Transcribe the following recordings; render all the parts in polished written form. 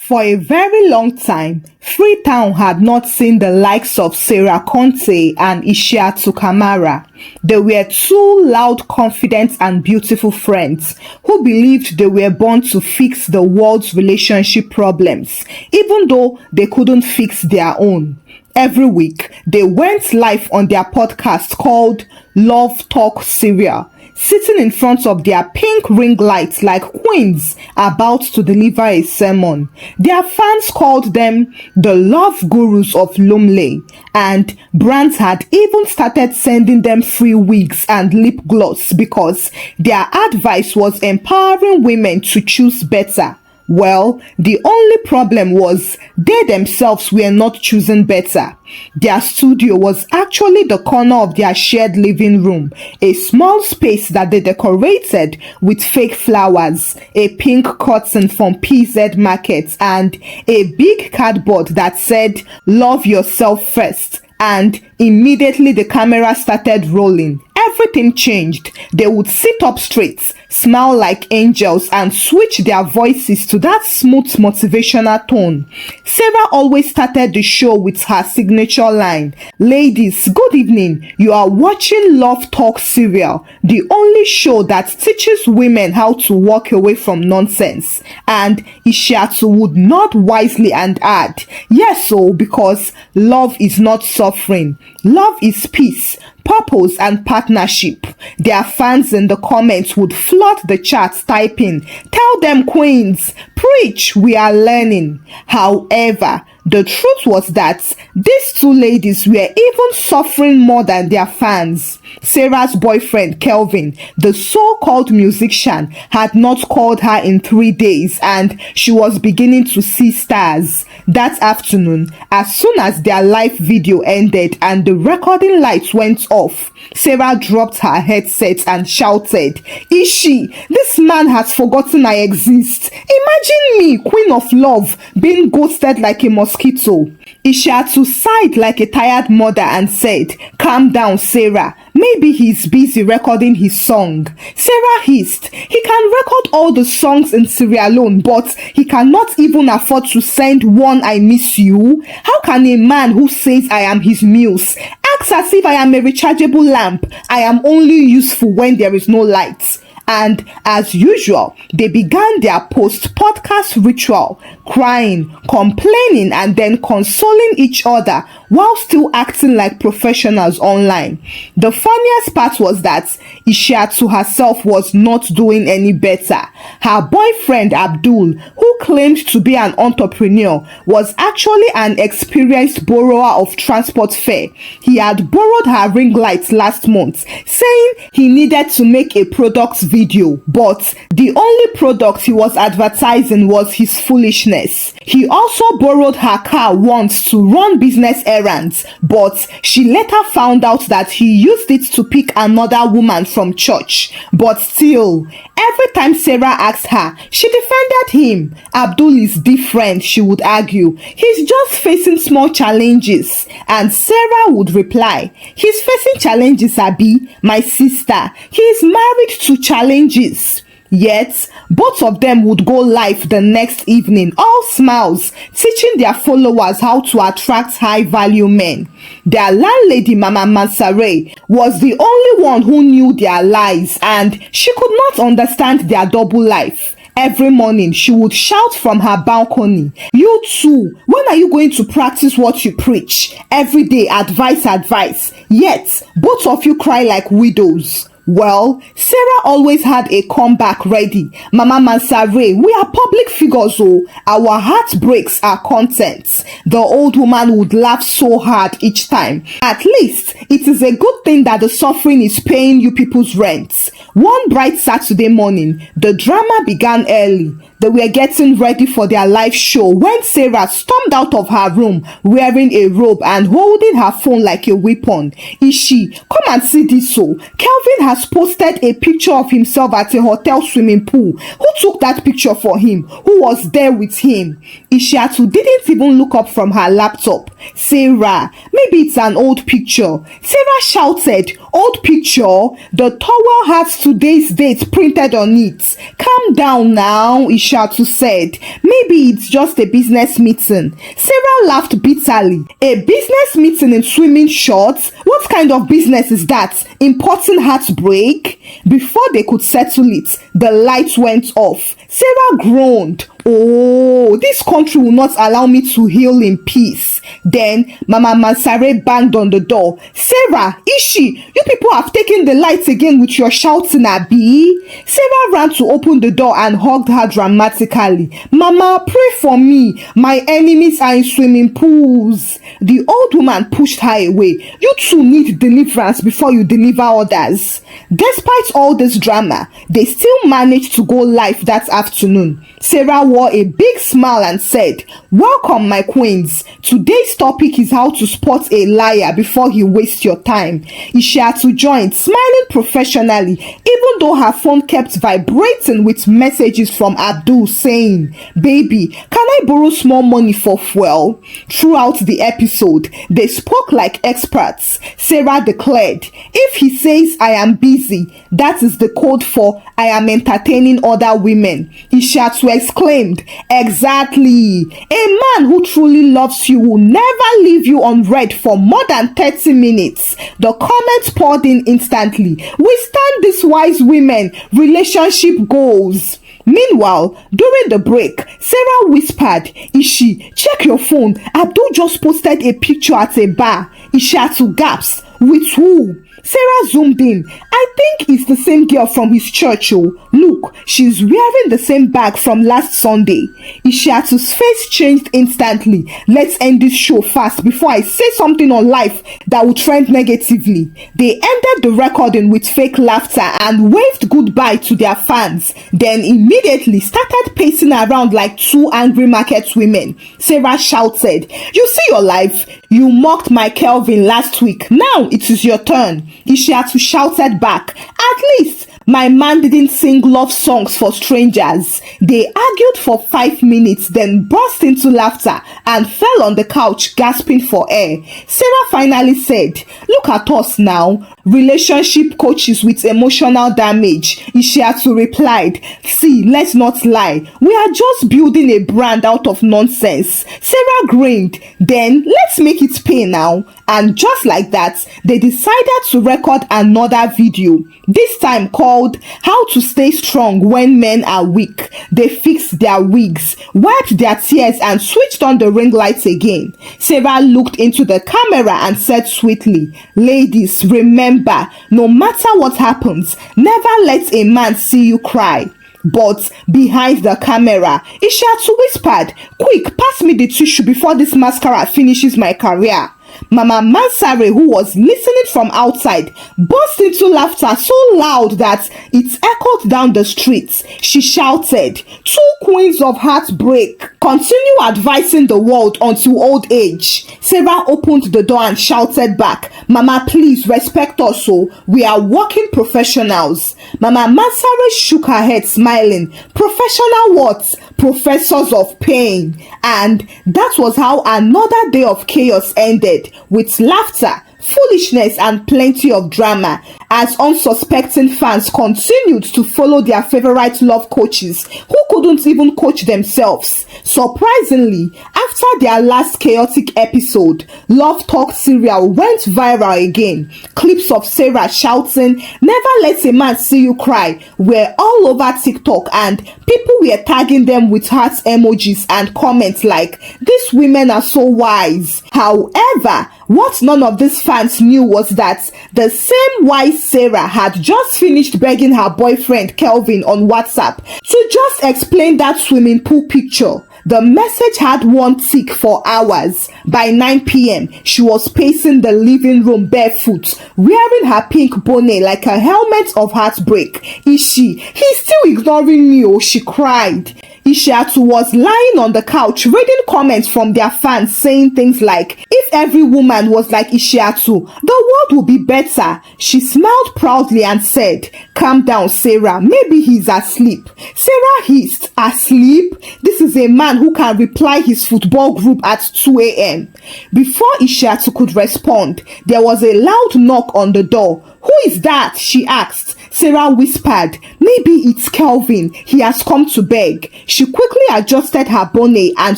For a very long time, Freetown had not seen the likes of Sarah Conte and Ishiatu Kamara. They were two loud, confident and beautiful friends who believed they were born to fix the world's relationship problems, even though they couldn't fix their own. Every week, they went live on their podcast called Love Talk Serial, sitting in front of their pink ring lights like queens about to deliver a sermon. Their fans called them the love gurus of Lumley, and brands had even started sending them free wigs and lip gloss because their advice was empowering women to choose better. Well, the only problem was they themselves were not choosing better. Their studio was actually the corner of their shared living room, a small space that they decorated with fake flowers, a pink curtain from PZ Market, and a big cardboard that said, "Love yourself first." And immediately the camera started rolling. Everything changed. They would sit up straight, smile like angels, and switch their voices to that smooth motivational tone. Sarah always started the show with her signature line, "Ladies, good evening. You are watching Love Talk Serial, the only show that teaches women how to walk away from nonsense." And Ishiatu would nod wisely and add, "Yes, so because love is not suffering. Love is peace, purpose and partnership." Their fans in the comments would flood the chat typing, "Tell them queens, preach, we are learning." However, the truth was that these two ladies were even suffering more than their fans. Sarah's boyfriend, Kelvin, the so-called musician, had not called her in 3 days and she was beginning to see stars. That afternoon, as soon as their live video ended and the recording lights went off, Sarah dropped her headset and shouted, "Ishi, this man has forgotten I exist. Imagine me, queen of love, being ghosted like a mosquito." Ishiatu sighed like a tired mother and said, "Calm down, Sarah. Maybe he's busy recording his song." Sarah hissed, "He can record all the songs in Sierra Leone, but he cannot even afford to send one I miss you. How can a man who says I am his muse act as if I am a rechargeable lamp? I am only useful when there is no light." And as usual, they began their post-podcast ritual, crying, complaining, and then consoling each other while still acting like professionals online. The funniest part was that Ishiatu herself was not doing any better. Her boyfriend Abdul, who claimed to be an entrepreneur, was actually an experienced borrower of transport fare. He had borrowed her ring lights last month, saying he needed to make a product video, but the only product he was advertising was his foolishness. He also borrowed her car once to run business errands, but she later found out that he used it to pick another woman from church. But still, every time Sarah asked her, she defended him. Abdul is different, she would argue. He's just facing small challenges. And Sarah would reply, "He's facing challenges, Abi, my sister. He's married to challenges." Yet, both of them would go live the next evening, all smiles, teaching their followers how to attract high-value men. Their landlady, Mama Mansare, was the only one who knew their lies, and she could not understand their double life. Every morning, she would shout from her balcony, "You too, when are you going to practice what you preach? Every day, advice, advice. Yet, both of you cry like widows." Well, Sarah always had a comeback ready. "Mama Mansare, we are public figures, oh. Our heartbreaks are content." The old woman would laugh so hard each time. "At least, it is a good thing that the suffering is paying you people's rents." One bright Saturday morning, the drama began early. They were getting ready for their live show when Sarah stormed out of her room wearing a robe and holding her phone like a weapon. "Ishi, come and see this so. Kelvin has posted a picture of himself at a hotel swimming pool. Who took that picture for him? Who was there with him?" Ishiatu didn't even look up from her laptop. Sarah, maybe it's an old picture. Sarah shouted, old picture? The towel has today's date printed on it. Calm down now, Ishatu said. Maybe it's just a business meeting. Sarah laughed bitterly. A business meeting in swimming shorts? What kind of business is that? Importing heartbreak? Before they could settle it, the lights went off. Sarah groaned. Oh, this country will not allow me to heal in peace. Then Mama Mansare banged on the door. Sarah, Ishi, you people have taken the lights again with your shouting, Abi. Sarah ran to open the door and hugged her dramatically. Mama, pray for me. My enemies are in swimming pools. The old woman pushed her away. You two need deliverance before you deliver others. Despite all this drama, they still managed to go live that afternoon. Sarah wore a big smile and said, welcome, my queens. Today's topic is how to spot a liar before he wastes your time. Ishiatu joined, smiling professionally, even though her phone kept vibrating with messages from Abdul saying, baby, can I borrow small money for fuel? Throughout the episode, they spoke like experts. Sarah declared, if he says I am busy, that is the code for I am entertaining other women. Ishiatu exclaimed, exactly. A man who truly loves you will never leave you unread for more than 30 minutes. The comments poured in instantly. We stand these wise women. Relationship goals. Meanwhile, during the break, Sarah whispered, Ishi, check your phone. Abdul just posted a picture at a bar. Ishiatu gasped. With who? Sarah zoomed in. I think it's the same girl from his church. Oh, look, she's wearing the same bag from last Sunday. Ishiatu's face changed instantly. Let's end this show fast before I say something on life that will trend negatively. They ended the recording with fake laughter and waved goodbye to their fans. Then immediately started pacing around like two angry market women. Sarah shouted, you see your life? You mocked my Kelvin last week. Now it is your turn. Ishiatu shouted back, at least my man didn't sing love songs for strangers. They argued for 5 minutes, then burst into laughter and fell on the couch gasping for air. Sarah finally said, look at us now, relationship coaches with emotional damage. Ishiatu replied, see, let's not lie, we are just building a brand out of nonsense. Sarah grinned, then let's make it pay now. And just like that, they decided to record another video, this time called How to Stay Strong When Men Are Weak. They fixed their wigs, wiped their tears and switched on the ring lights again. Sarah looked into the camera and said sweetly, ladies, remember, no matter what happens, never let a man see you cry. But behind the camera, Ishiatu whispered, quick, pass me the tissue before this mascara finishes my career. Mama Mansare, who was listening from outside, burst into laughter so loud that it echoed down the streets. She shouted, two queens of heartbreak, continue advising the world until old age. Sarah opened the door and shouted back, Mama, please respect us, so we are working professionals. Mama Mansare shook her head smiling. Professional what? Professors of pain. And that was how another day of chaos ended, with laughter, foolishness and plenty of drama, as unsuspecting fans continued to follow their favorite love coaches who couldn't even coach themselves. Surprisingly, after their last chaotic episode, Love Talk serial went viral again. Clips of Sarah shouting, never let a man see you cry, were all over TikTok, and people were tagging them with heart emojis and comments like, these women are so wise. However, what none of these fans knew was that the same wise Sarah had just finished begging her boyfriend Kelvin on WhatsApp to just explain that swimming pool picture. The message had one tick for hours. By 9 p.m., she was pacing the living room barefoot, wearing her pink bonnet like a helmet of heartbreak. He's still ignoring me, oh, she cried. Ishiatu was lying on the couch reading comments from their fans saying things like, if every woman was like Ishiatu, the world would be better. She smiled proudly and said, calm down, Sarah, maybe he's asleep. Sarah hissed, asleep? This is a man who can reply his football group at 2 a.m. Before Ishiatu could respond, there was a loud knock on the door. Who is that? She asked. Sarah whispered, maybe it's Kelvin. He has come to beg. She quickly adjusted her bonnet and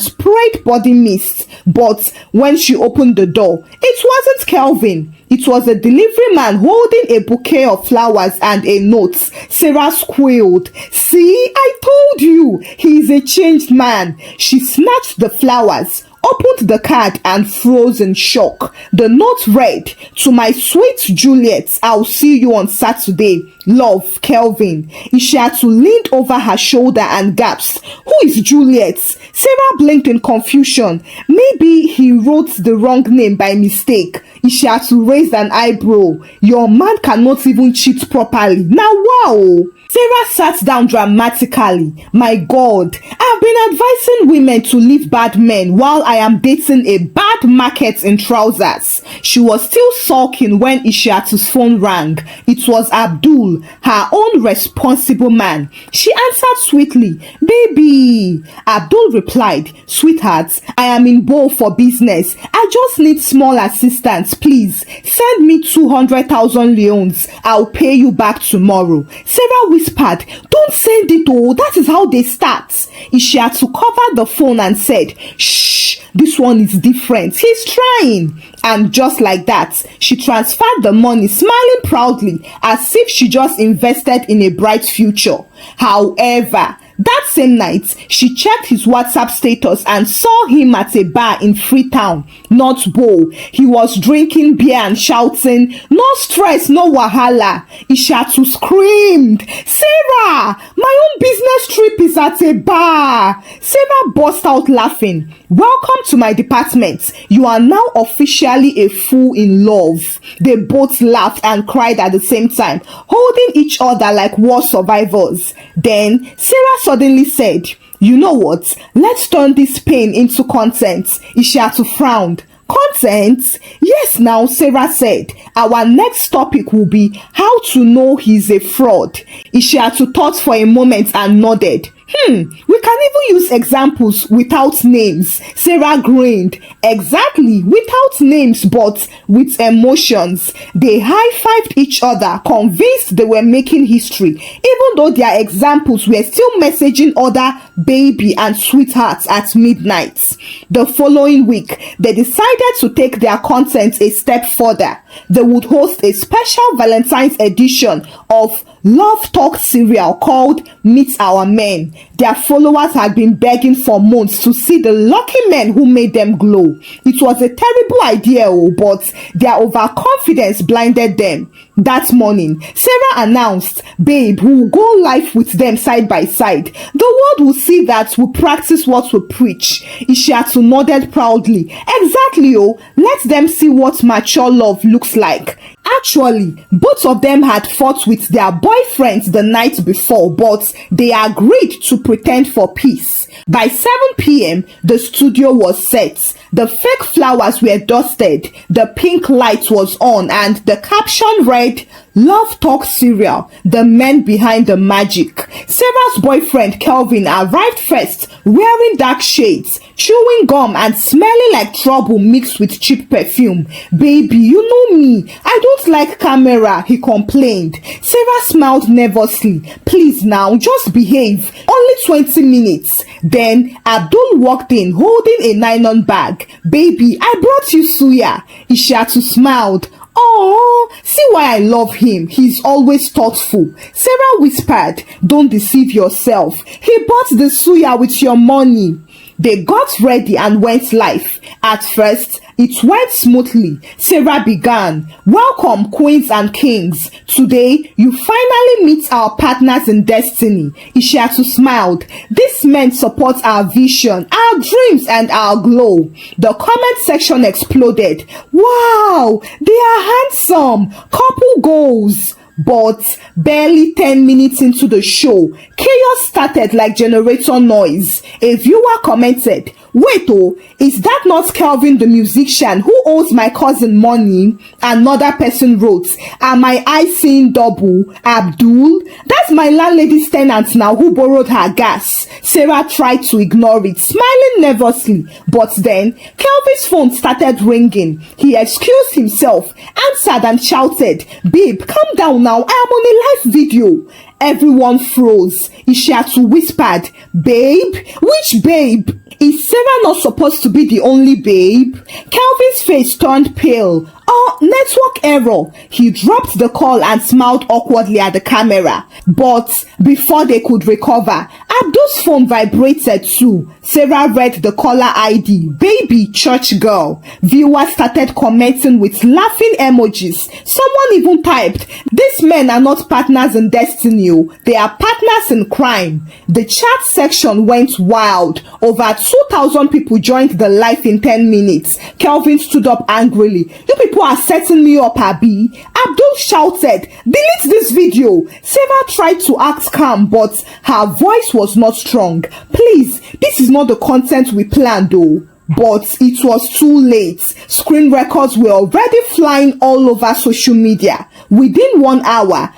sprayed body mist. But when she opened the door, it wasn't Kelvin. It was a delivery man holding a bouquet of flowers and a note. Sarah squealed. See, I told you, he is a changed man. She snatched the flowers, opened the card and froze in shock. The note read, to my sweet Juliet, I'll see you on Saturday. Love, Kelvin. Ishiatu leaned over her shoulder and gasped, who is Juliet? Sarah blinked in confusion. Maybe he wrote the wrong name by mistake. Ishiatu raised an eyebrow. Your man cannot even cheat properly. Now wow! Sarah sat down dramatically. My God, I've been advising women to leave bad men while I am dating a bad market in trousers. She was still sulking when Ishiatu's phone rang. It was Abdul, her own responsible man. She answered sweetly, baby. Abdul replied, sweetheart, I am in Bo for business. I just need small assistance, please. Send me 200,000 leons. I'll pay you back tomorrow. Sarah whispered, don't send it, oh, that is how they start. Ishiatu covered the phone and said, shh, this one is different. He's trying. And just like that, she transferred the money, smiling proudly as if she just invested in a bright future. However, that same night, she checked his WhatsApp status and saw him at a bar in Freetown, not Bo. He was drinking beer and shouting, no stress, no wahala. Ishiatu screamed, Sarah, my own business trip is at a bar. Sarah burst out laughing. Welcome to my department. You are now officially a fool in love. They both laughed and cried at the same time, holding each other like war survivors. Then Sarah suddenly said, you know what? Let's turn this pain into content. Ishiatu frowned. Content? Yes now, Sarah said. Our next topic will be how to know he's a fraud. Ishiatu thought for a moment and nodded. We can even use examples without names. Sarah grinned. Exactly, without names but with emotions. They high-fived each other, convinced they were making history, even though their examples were still messaging other baby and sweethearts at midnight. The following week, they decided to take their content a step further. They would host a special Valentine's edition of Love Talk serial called Meet Our Men. Their followers had been begging for months to see the lucky men who made them glow. It was a terrible idea, but their overconfidence blinded them. That morning, Sarah announced, babe, we will go live with them side by side. The world will see that we practice what we preach. Ishiatu nodded proudly. Exactly, let them see what mature love looks like. Actually, both of them had fought with their boyfriends the night before, but they agreed to pretend for peace. By 7 p.m., the studio was set. The fake flowers were dusted, the pink light was on, and the caption read, Love Talk Serial, the men behind the magic. Sarah's boyfriend Kelvin arrived first, wearing dark shades, chewing gum and smelling like trouble mixed with cheap perfume. Baby, you know me, I don't like camera, he complained. Sarah smiled nervously. Please now, just behave. Only 20 minutes. Then Abdul walked in holding a nylon bag. Baby, I brought you suya. Ishiatu smiled. Oh, see why I love him. He's always thoughtful. Sarah whispered, don't deceive yourself. He bought the suya with your money. They got ready and went live. At first, it went smoothly. Sarah began, welcome queens and kings. Today, you finally meet our partners in destiny. Ishiatu smiled. These men support our vision, our dreams and our glow. The comment section exploded. Wow, they are handsome. Couple goals. But barely 10 minutes into the show, chaos started like generator noise. A viewer commented, "Wait oh, is that not Kelvin the musician who owes my cousin money?" Another person wrote, "Am my eyes seeing double? Abdul? That's my landlady's tenant now who borrowed her gas." Sarah tried to ignore it, smiling nervously, but then Kelvin's phone started ringing. He excused himself, answered and shouted, "Babe, calm down now, I am on a live video." Everyone froze. Ishiatu whispered, "Babe? Which babe? Is Sarah not supposed to be the only babe?" Kelvin's face turned pale. "Oh, network error." He dropped the call and smiled awkwardly at the camera. But before they could recover, Abdul's phone vibrated too. Sarah read the caller ID, "Baby Church Girl." Viewers started commenting with laughing emojis. Someone even typed, "These men are not partners in destiny, they are partners in crime." The chat section went wild. Over 2,000 people joined the live in 10 minutes. Kelvin stood up angrily. "You people are setting me up, Abi." Abdul shouted, "Delete this video." Sarah tried to act calm, but her voice was not strong. "Please, this is not the content we planned though." But it was too late. Screen records were already flying all over social media. Within 1 hour,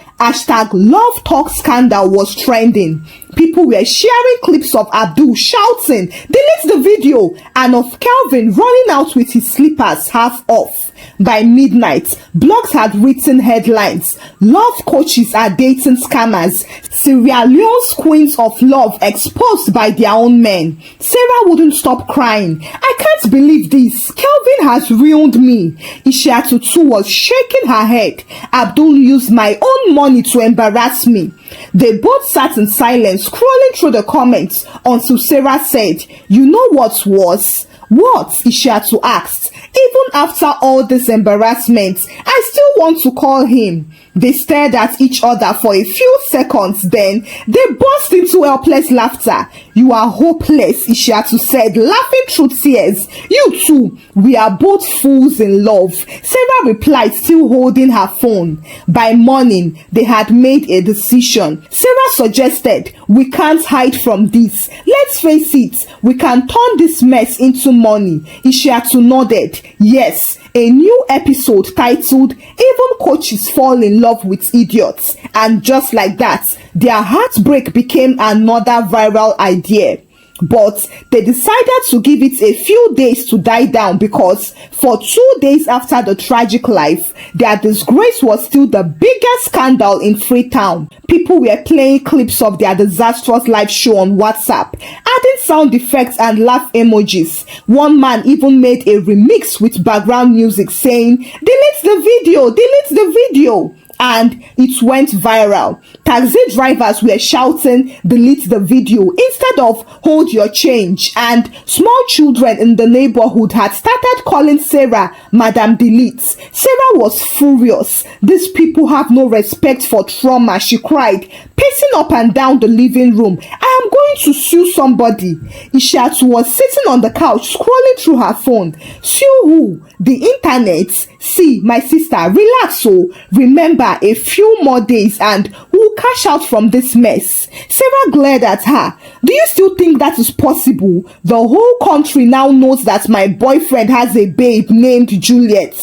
#Love Talk Scandal was trending. People were sharing clips of Abdul shouting, "Delete the video," and of Kelvin running out with his slippers half off. By midnight, blogs had written headlines, "Love coaches are dating scammers," "Sierra Leone's queens of love exposed by their own men." Sarah wouldn't stop crying. "I can't believe this. Kelvin has ruined me." Ishiatu too was shaking her head. "Abdul used my own money to embarrass me." They both sat in silence, scrolling through the comments until Sarah said, "You know what's worse?" "What?" Ishiatu asked. "Even after all this embarrassment, I still want to call him." They stared at each other for a few seconds, then they burst into helpless laughter. "You are hopeless," Ishiatu said, laughing through tears. "You too. We are both fools in love," Sarah replied, still holding her phone. By morning, they had made a decision. Sarah suggested, "We can't hide from this. Let's face it, we can turn this mess into money." Ishiatu nodded. Yes, a new episode titled "Even Coaches Fall in Love with Idiots." And just like that, their heartbreak became another viral idea. But they decided to give it a few days to die down because for 2 days after the tragic life, their disgrace was still the biggest scandal in Freetown. People were playing clips of their disastrous live show on WhatsApp, adding sound effects and laugh emojis. One man even made a remix with background music saying, "Delete the video, delete the video." And it went viral. Taxi drivers were shouting, "Delete the video," instead of "Hold your change." And small children in the neighborhood had started calling Sarah Madam Delete. Sarah was furious. "These people have no respect for trauma," she cried, pacing up and down the living room. "I am going to sue somebody." Ishiatu was sitting on the couch scrolling through her phone. "Sue who? The internet?" "See, my sister, relax oh. Remember, a few more days and we'll cash out from this mess." Sarah glared at her. "Do you still think that is possible? The whole country now knows that my boyfriend has a babe named Juliet."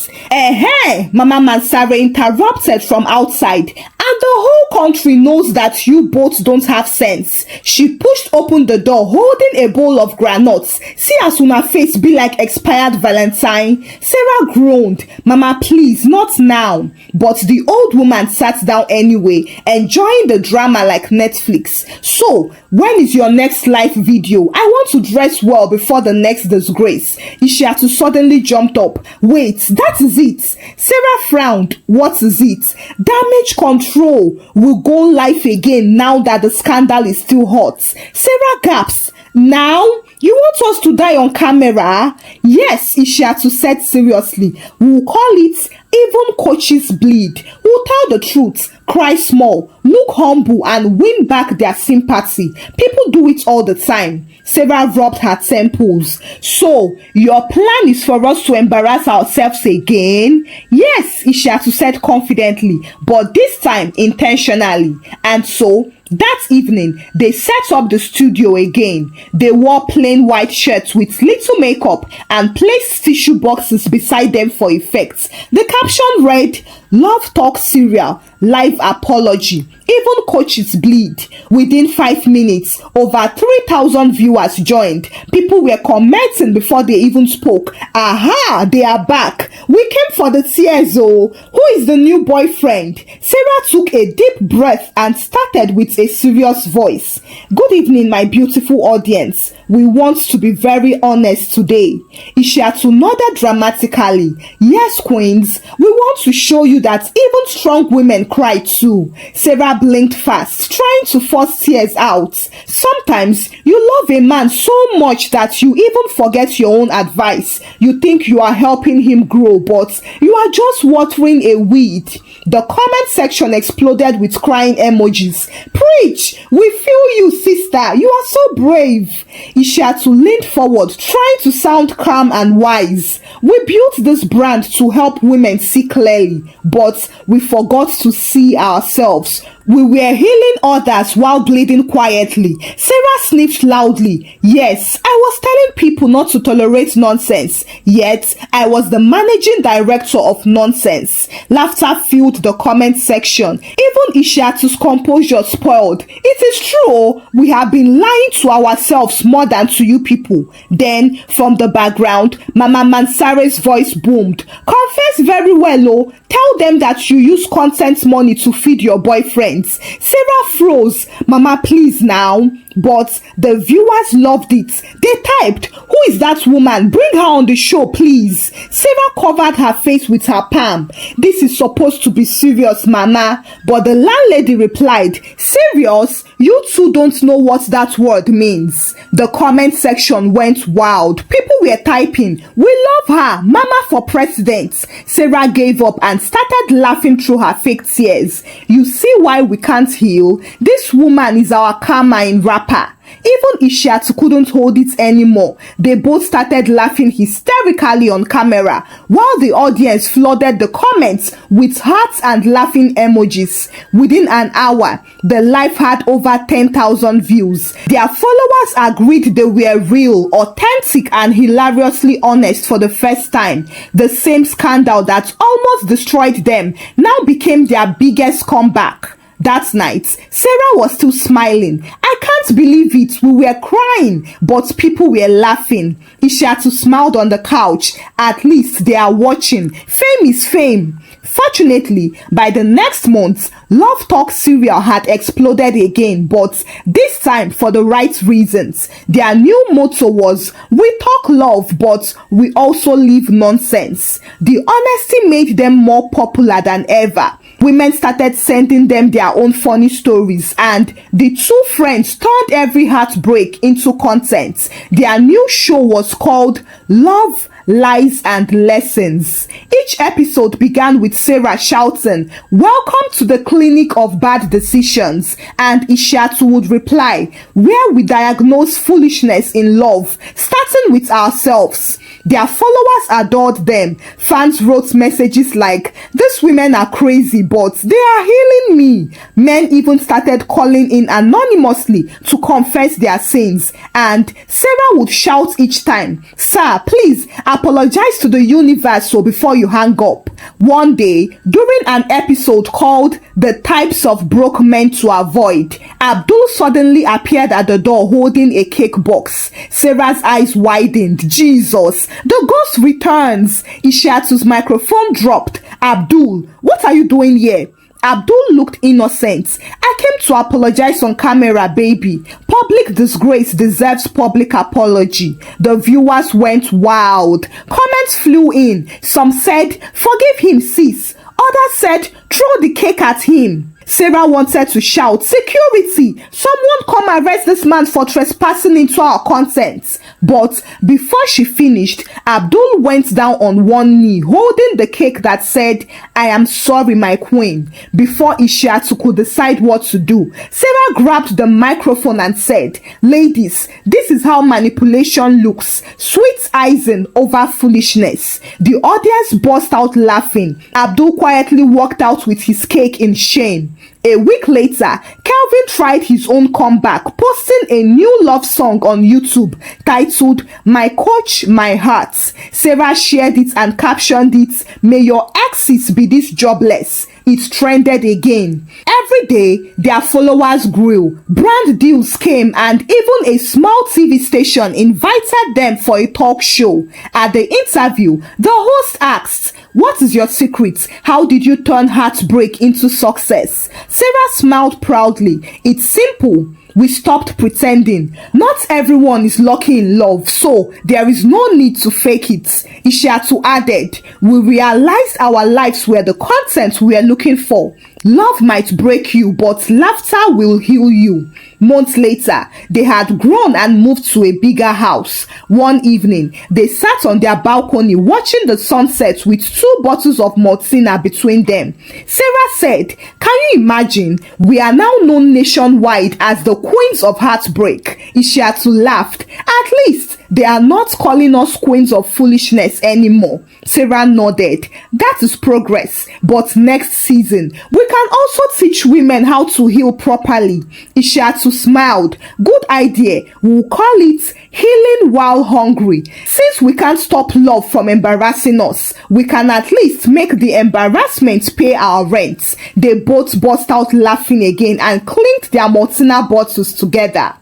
Mama Mansare interrupted from outside. "And the whole country knows that you both don't have sense." She pushed open the door holding a bowl of granuts. "See as una face be like expired Valentine." Sarah groaned. "Mama, please, not now." But the old woman sat down anyway, enjoying the drama like Netflix. "So, when is your next live video? I want to dress well before the next disgrace." Ishiatu suddenly jumped up. "Wait, that is it." Sarah frowned. "What is it?" "Damage control will go live again now that the scandal is still hot." Sarah gasped. "Now? You want us to die on camera? Yes, Ishiatu said seriously. We'll call it even coaches bleed. We'll tell the truth, cry small, look humble, and win back their sympathy. People do it all the time. Sarah rubbed her temples. So, your plan is for us to embarrass ourselves again? Yes, Ishiatu said confidently, but this time intentionally. And so, that evening, they set up the studio again. They wore plain white shirts with little makeup and placed tissue boxes beside them for effect. The caption read, "Love Talk Serial, Live Apology. Even coaches bleed." Within 5 minutes, over 3,000 viewers joined. People were commenting before they even spoke. Aha, they are back. We came for the tears, oh. Who is the new boyfriend? Sarah took a deep breath and started with a serious voice. Good evening, my beautiful audience. We want to be very honest today. Ishiatu nodded dramatically. Yes, queens, we want to show you that even strong women cry too. Sarah blinked fast, trying to force tears out. Sometimes you love a man so much that you even forget your own advice. You think you are helping him grow, but you are just watering a weed. The comment section exploded with crying emojis. Preach! We feel you, sister. You are so brave. Ishiatu leaned forward, trying to sound calm and wise. We built this brand to help women see clearly, but we forgot to see ourselves. We were healing others while bleeding quietly. Sarah sniffed loudly. Yes, I was telling people not to tolerate nonsense. Yet, I was the managing director of nonsense. Laughter filled the comment section. Even Ishiatu's composure spoiled. It is true, we have been lying to ourselves more than to you people. Then, from the background, Mama Mansare's voice boomed. Confess very well, oh. Tell them that you use content money to feed your boyfriends. Sarah froze. Mama, please now. But the viewers loved it. They typed, "Who is that woman? Bring her on the show, please." Sarah covered her face with her palm. "This is supposed to be serious, Mama." But the landlady replied, "Serious? You two don't know what that word means." The comment section went wild. People were typing, "We love her, Mama for president." Sarah gave up and started laughing through her fake tears. You see why we can't heal? This woman is our karma in rap. Even Ishiatu couldn't hold it anymore. They both started laughing hysterically on camera, while the audience flooded the comments with hearts and laughing emojis. Within an hour, the live had over 10,000 views. Their followers agreed they were real, authentic, and hilariously honest for the first time. The same scandal that almost destroyed them now became their biggest comeback. That night, Sarah was still smiling. I can't believe it. We were crying, but people were laughing. Ishiatu smiled on the couch. At least they are watching. Fame is fame. Fortunately, by the next month, Love Talk Serial had exploded again, but this time for the right reasons. Their new motto was, "We talk love, but we also live nonsense." The honesty made them more popular than ever. Women started sending them their own funny stories, and the two friends turned every heartbreak into content. Their new show was called Love, Lies and Lessons. Each episode began with Sarah shouting, "Welcome to the clinic of bad decisions," and Ishiatu would reply, "Where we diagnose foolishness in love, starting with ourselves." Their followers adored them. Fans wrote messages like, "These women are crazy, but they are healing me." Men even started calling in anonymously to confess their sins, and Sarah would shout each time, "Sir, please apologize to the universe so before you hang up." One day, during an episode called "The Types of Broke Men to Avoid," Abdul suddenly appeared at the door holding a cake box. Sarah's eyes widened. Jesus, the ghost returns. Ishiatu's microphone dropped. "Abdul, what are you doing here?" Abdul looked innocent. "I came to apologize on camera, baby. Public disgrace deserves public apology." The viewers went wild. Comments flew in. Some said, "Forgive him, sis." Others said, "Throw the cake at him." Sarah wanted to shout, "Security! Someone come arrest this man for trespassing into our content." But before she finished, Abdul went down on one knee, holding the cake that said, "I am sorry, my queen." Before Ishiatu could decide what to do, Sarah grabbed the microphone and said, "Ladies, this is how manipulation looks. Sweet icing over foolishness." The audience burst out laughing. Abdul quietly walked out with his cake in shame. A week later, Calvin tried his own comeback, posting a new love song on YouTube titled "My Coach, My Heart." Sarah shared it and captioned it, "May your exes be this jobless." It trended again. Every day, their followers grew. Brand deals came and even a small TV station invited them for a talk show. At the interview, the host asked, "What is your secret? How did you turn heartbreak into success?" Sarah smiled proudly. "It's simple. We stopped pretending. Not everyone is lucky in love, so there is no need to fake it." Ishiatu added, "We realized our lives were the content we were looking for. Love might break you, but laughter will heal you." Months later, they had grown and moved to a bigger house. One evening, they sat on their balcony watching the sunset with 2 bottles of Maltina between them. Sarah said, "Can you imagine? We are now known nationwide as the Queens of Heartbreak." Ishiatu laughed. "At least they are not calling us Queens of Foolishness anymore." Sarah nodded. "That is progress. But next season, we can also teach women how to heal properly." Ishiatu smiled. "Good idea. We'll call it Healing While Hungry. Since we can't stop love from embarrassing us, we can at least make the embarrassment pay our rent." They both burst out laughing again and clinked their Maltina bottles together.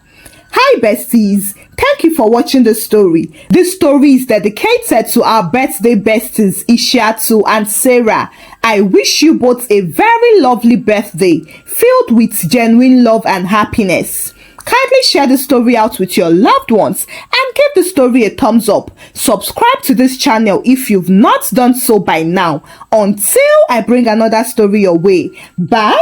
Hi besties, thank you for watching the story. This story is dedicated to our birthday besties Ishiatu and Sarah. I wish you both a very lovely birthday filled with genuine love and happiness. Kindly share the story out with your loved ones and give the story a thumbs up. Subscribe to this channel if you've not done so by now. Until I bring another story your way. Bye!